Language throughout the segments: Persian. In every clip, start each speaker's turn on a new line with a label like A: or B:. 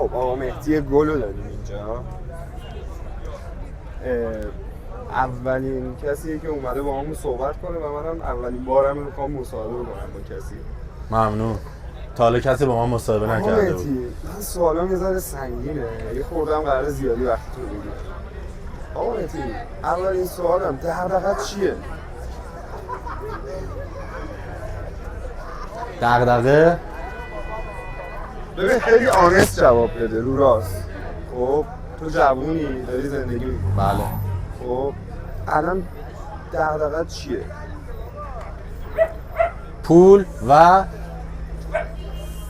A: خب آقا مهدی گلو داریم اینجا. اولین کسیه که اومده با همون صحبت کنه و منم اولین بارم میخوام مصاحبه کنم با کسی.
B: ممنون. تا حالا کسی با ما مصاحبه نکرده بود.
A: این سوالا یه ذره سنگینه، یه خوردم قرار زیادی وقت تو بگیر. آقا مهدی اولین سوالم دغدغه‌ت چیه؟
B: دغدغه؟
A: ببین خیلی آنست جواب بده، رو راست. خب تو جوونی داری زندگی می‌کنی.
B: بله.
A: خب الان دغدغه‌ت چیه؟
B: پول و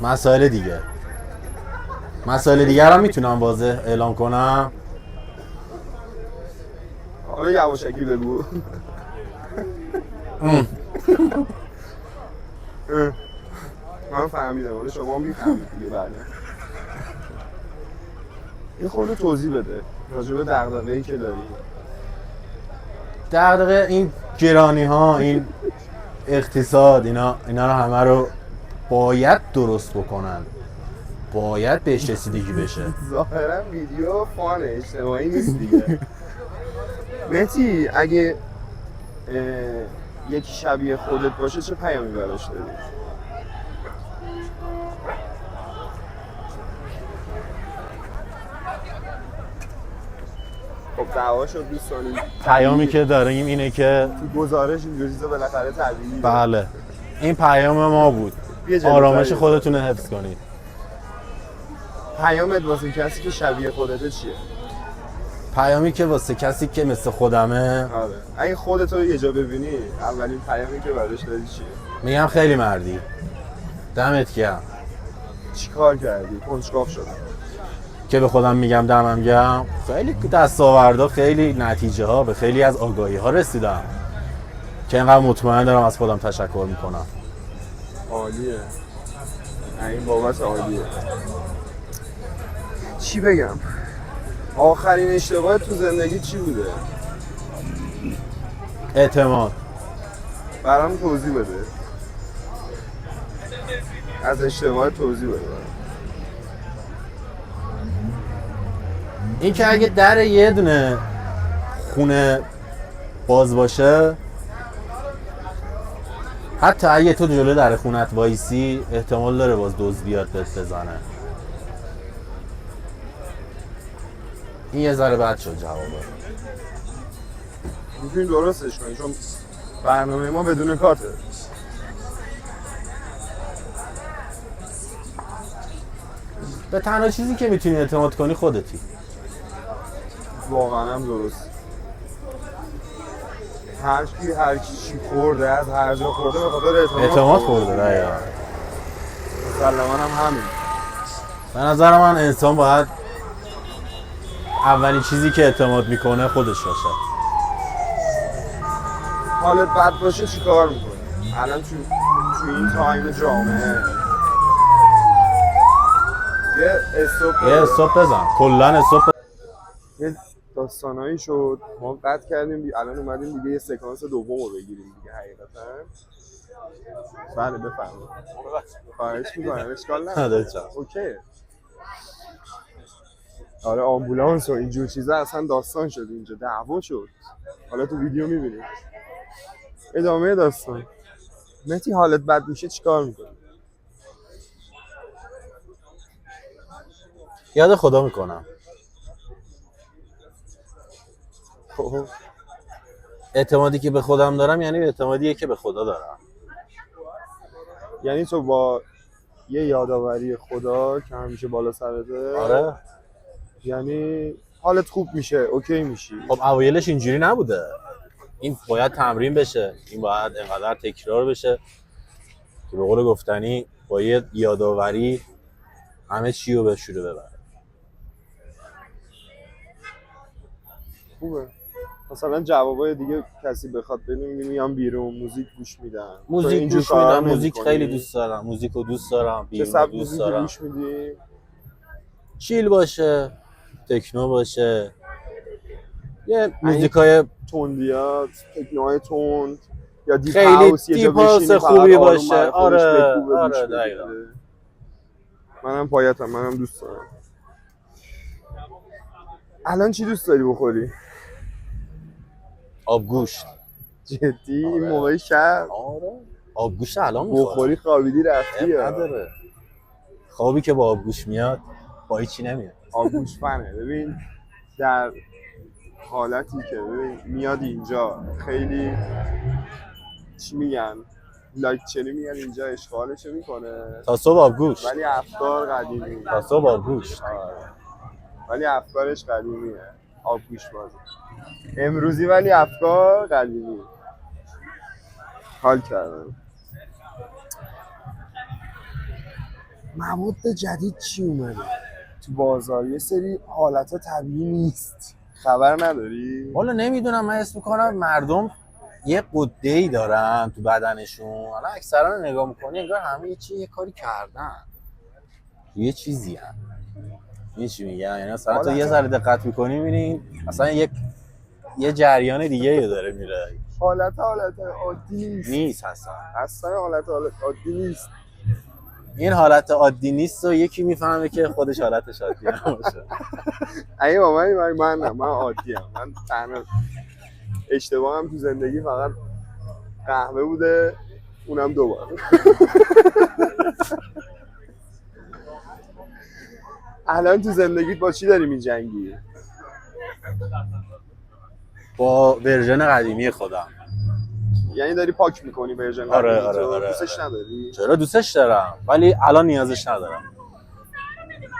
B: مسائل دیگه. مسائل دیگر هم میتونم واضح اعلام کنم.
A: حالا یواشکی بگو. من فهمیدم، حالا شما میفهمید دیگه. بعد یه خورده توضیح بده راجع به دغدغه‌ای که داری.
B: دغدغه این گرانی ها، این اقتصاد، اینا رو همه رو باید درست بکنن، باید بهش رسیدگی بشه.
A: ظاهرا ویدیو فان اجتماعی نیست دیگه. مهدی اگه یکی شبیه خودت باشه چه پیامی براش داری؟ خب دعوا شد دوستانی.
B: پیامی که داریم اینه که
A: تو گزارش اینجوری چیزا بالاخره طبیعیه.
B: بله این پیام ما بود، آرامش خودتون رو حفظ کنید.
A: پیامت واسه کسی که شبیه خودته چیه؟
B: پیامی که واسه کسی که مثل خودمه،
A: آره اگه خودتو یه جا ببینی اولین پیامی که براش داری چیه؟
B: میگم خیلی مردی، دمت گرم.
A: چی کار کردی؟ کنجکاو شدم.
B: که به خودم میگم دمم گرم، خیلی دستاوردا، خیلی نتیجه ها، به خیلی از آگاهی ها رسیدم که اینقدر مطمئن دارم از خودم تشکر میکنم.
A: عالیه. این بابت عالیه. چی بگم؟ آخرین اشتباه تو زندگی چی بوده؟
B: اعتماد.
A: برام توضیح بده. از اشتباه توضیح بده.
B: این که اگه در یه دونه خونه باز باشه، حتی اگه تو جلو در خونت وایسی، احتمال داره باز دزد بیاد بهت بزنه. این یه ذره بد شد جوابه.
A: میتونی درستش کنی چون برنامه ما بدون کارته.
B: به تنها چیزی که میتونی اعتماد کنی خودتی.
A: واقعا هم درست. هر کی چی خورده از هر جا خورده به خاطر
B: اعتماد خورده. رایه
A: مسلما هم همین.
B: به نظر من انسان باید اولین چیزی که اعتماد میکنه خودش باشه.
A: حالت بد باشه چی کار میکنی؟ الان تو این تایم جامعه یه
B: استاپ بزن. کلن استاپ بزن.
A: یه داستانایی شد ما قطع کردیم الان اومدیم دیگه یه سکانس دوم رو بگیریم دیگه حقیقتا. بله بفرمایید. خواهش می‌کنم اشکال نداره. اوکی. آره آمبولانس و اینجور چیزا اصلا داستان شد اینجا، دعوا شد. حالا تو ویدیو می‌بینید. ادامه داستان. مهدی حالت بد میشه چیکار می‌کنی؟
B: یاد خدا میکنم. اعتمادی که به خودم دارم یعنی اعتمادیه که به خدا دارم.
A: یعنی تو با یه یادآوری خدا که همیشه بالا سرته،
B: آره
A: یعنی حالت خوب میشه، اوکی میشی.
B: خب اوایلش اینجوری نبوده. این باید تمرین بشه، این باید انقدر تکرار بشه که به قول گفتنی با یه یادآوری همه چی رو به شروع ببره.
A: خوبه. مثلا جوابای دیگه کسی بخواد بدیم میام بیرون موزیک گوش میدن.
B: موزیک گوش میدم، موزیک خیلی دوست دارم، موزیک رو دوست دارم، بیرون رو دوست دارم.
A: گوش میدی؟
B: چیل باشه، تکنو باشه، یه موزیکای
A: تندیات، تکنوهای تند یا دیپ
B: خیلی
A: هاوس یه جا بشینی
B: خوبی باشه.
A: آره
B: دقیقاً.
A: منم پایتم، منم دوست دارم. الان چی دوست داری بخوری؟
B: آبگوشت.
A: جدی این
B: آره.
A: موقع شب
B: آره آبگوشت الان میخورم.
A: بخوری خوابیدی رفتی یا
B: نداره. خوابی که با آبگوشت میاد با هیچی نمیاد.
A: آبگوشت فنه. ببین در حالتی که ببین میاد اینجا خیلی چی میگن لاکچری میگن اینجا اشغالش میکنه،
B: تا صبح آبگوشت.
A: ولی افکار قدیمی.
B: تا صبح آبگوشت.
A: ولی افکارش قدیمیه. آبگوشت بازی امروزی ولی افکار قدیمی. حال کردم. مواد جدید چی اومده تو بازار؟ یه سری حالتا طبیعی نیست، خبر نداری؟
B: والا نمیدونم، من اسم میکنم مردم یه قده‌ای دارن تو بدنشون. حالا اکثرا رو نگاه میکنی انگار همه یه کاری کردن، یه چیزی هم یه چی میگن. یعنی مثلا تو یه ذره دقت میکنی میبینی اصلا یه جریان دیگه داره میره.
A: حالت عادی
B: نیست
A: اصلا حالت عادی نیست.
B: این حالت عادی نیست و یکی میفهمه که خودش حالتش عادی نباشه.
A: ای بابا من عادی ام. من تنها اشتباهم تو زندگی فقط قهوه بوده، اونم 2 بار. الان تو زندگیت با چی داری میجنگی؟
B: با ورژن قدیمی خودم.
A: یعنی داری پاک میکنی ورژن
B: آره
A: قدیمی تو؟
B: آره
A: دوستش نداری؟
B: چرا دوستش دارم ولی الان نیازش ندارم.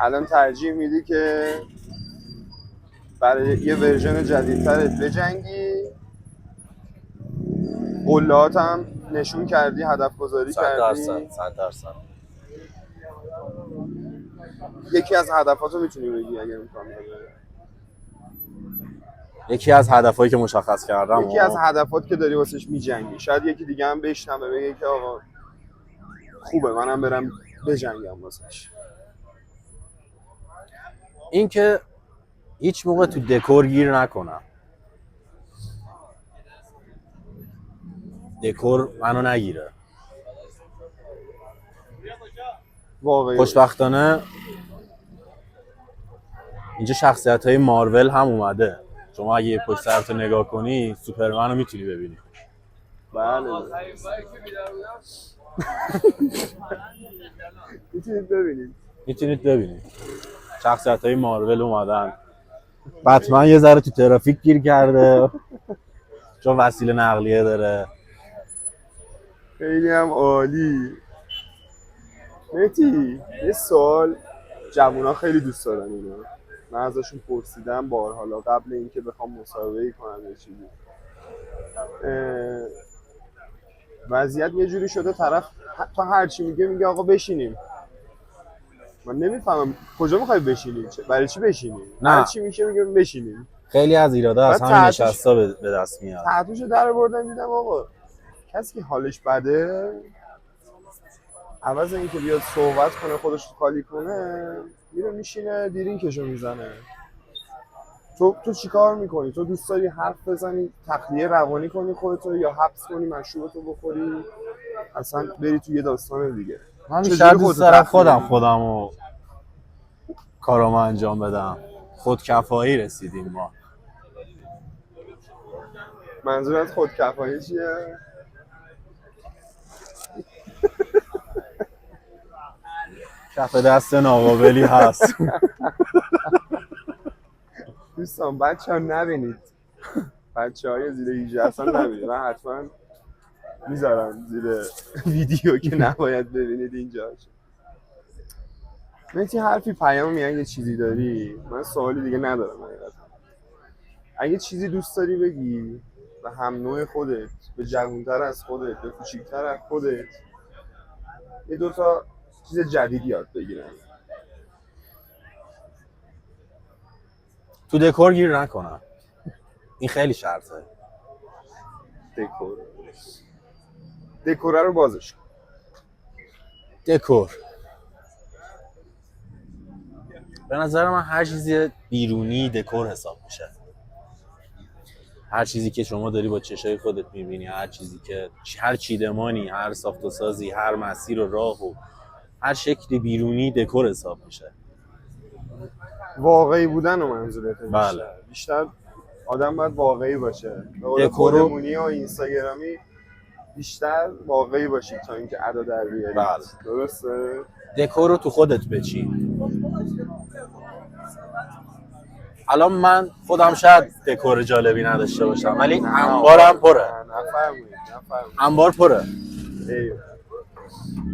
A: الان ترجیح میدی که برای یه ورژن جدیدترت بجنگی، قلهات هم نشون کردی، هدف گذاری کردی.
B: 100%.
A: یکی از هدفاتو میتونی بگی اگر امکان داره؟
B: یکی از هدفایی که مشخص کردم
A: یکی از هدفات که داری واسش میجنگی. شاید یکی دیگه هم بشنوه بگه که آقا خوبه منم برم بجنگم واسش.
B: این که هیچ موقع تو دکور گیر نکنم. دکور منو نگیره.
A: واقعا
B: خوشبختانه اینجا شخصیت‌های مارول هم اومده. شما اگه یه پشت سرتو نگاه کنی سوپرمن رو میتونی ببینی.
A: بله. میتونید ببینید.
B: شخصیت‌های مارول اومدن. بتمن یه ذره تو ترافیک گیر کرده چون وسیله نقلیه داره.
A: خیلی هم عالی. مهدی یه سوال، جوونا خیلی دوست دارن اینو، من ازشون پرسیدم بارها قبل اینکه بخوام مصاحبه‌ای کنم یه چیزی. وضعیت یه جوری شده طرف تا هر چی میگه آقا بشینیم. من نمیفهمم کجا میخوای بشینیم، برای چی بشینیم؟ هر چی میشه میگم بشینیم.
B: خیلی از ایرادا از همین نشستا به دست میاد.
A: تحتوشو در آوردن دیدم آقا کسی که حالش بده عوض اینکه بیاد صحبت کنه خودش رو خالی کنه میره میشینه دیرینکشو میزنه. تو چیکار میکنی؟ تو دوست داری حرف بزنی تخلیه روانی کنی خودتو، یا حبس کنی مشروبتو بخوری اصلا بری تو یه داستان دیگه؟
B: من بیشتر دوست دارم خودمو کارامو انجام بدم. خودکفایی رسیدیم ما.
A: منظورت خودکفایی چیه؟
B: کف دست ناقابلی هست.
A: دوستان بچه‌ها نبینید، بچه‌های زیر 18 اصلا نبینید. من حتما میذارم زیر ویدیو که نباید ببینید اینجا. مهدی حرفی پیامی اگه چیزی داری، من سوالی دیگه ندارم حقیقتا. اگه چیزی دوست داری بگی به هم نوع خودت، به جوان‌تر از خودت، به کوچیک‌تر از خودت، یه 2 تا چیز جدید یاد بگیرن.
B: تو دکور گیر نکنم. این خیلی شرطه.
A: دکوره رو بازش کن.
B: دکور به نظر من هر چیزی بیرونی دکور حساب میشه. هر چیزی که شما داری با چشای خودت میبینی، هر چیزی که هر چیدمانی، هر ساخت و سازی، هر مسیر و راه و هر شکلی بیرونی دکور حساب میشه.
A: واقعی بودن و منظورته بیشتر.
B: بله.
A: بیشتر آدم باید واقعی باشه. به قول
B: دکورو-
A: خودمونی و اینستاگرامی بیشتر واقعی باشید تا اینکه ادا در بیارید.
B: بله.
A: درسته؟
B: دکور رو تو خودت بچین. الان من خودم شاید دکور جالبی نداشته باشم ولی انبارم پره.
A: نفرمایید.
B: انبار پره.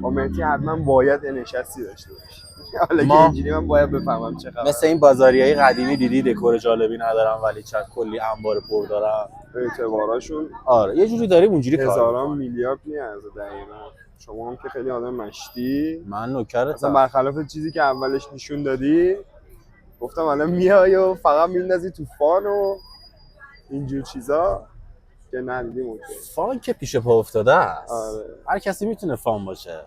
A: با مهدی حتما باید نشستی داشته باشی. حالا که
B: ما-
A: اینجوری من باید بفهمم چه خبره.
B: مثل این بازاریای قدیمی دیدی دکور جالبی ندارم ولی چند کلی انبار پر دارم.
A: اعتباراشون
B: آره یه جوری داریم اونجوری کار
A: هزاران
B: می‌کنیم.
A: میلیارد میارزه دقیقاً. شما هم که خیلی آدم مشتی.
B: من
A: مثلا
B: نوکرتم.
A: برخلاف چیزی که اولش نشون دادی گفتم الان میای و فقط میندازی تو فان و اینجور چیزا که ندیدیم. اوکی
B: فان که پیش پا افتاده است.
A: آره.
B: هر کسی میتونه فان باشه.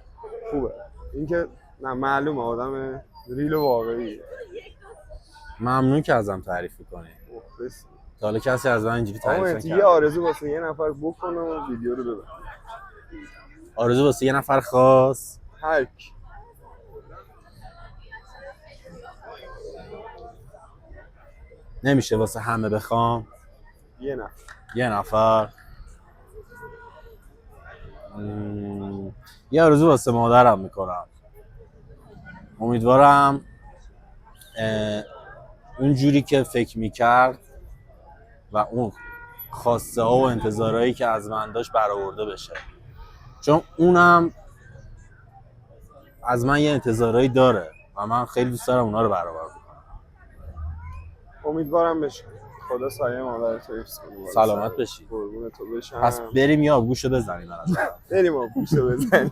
A: خوبه اینکه نه معلومه آدم ریل و واقعیه.
B: ممنون که ازم تعریف می‌کنی.
A: مخلص.
B: تا حالا کسی از من اینجوری تعریف
A: یه
B: نکرد.
A: آرزو واسه یه نفر بکن و ویدیو رو ببر.
B: آرزو واسه یه نفر خاص.
A: هر کی.
B: نمیشه واسه همه بخوام.
A: یه نفر.
B: یه نفر. یه آرزو واسه مادرم میکنم. امیدوارم اون جوری که فکر میکرد و اون خواسته ها و انتظارهایی که از من داشت برآورده بشه. چون اونم از من یه انتظارهایی داره و من خیلی دوست دارم اونا رو برآورده کنم.
A: امیدوارم بشه. خدا سایه مادرت رو حفظ کنه.
B: سلامت بشی.
A: قربون تو بشم.
B: پس بریم یا گوشو بزنیم.
A: بریم آب گوشو بزنیم.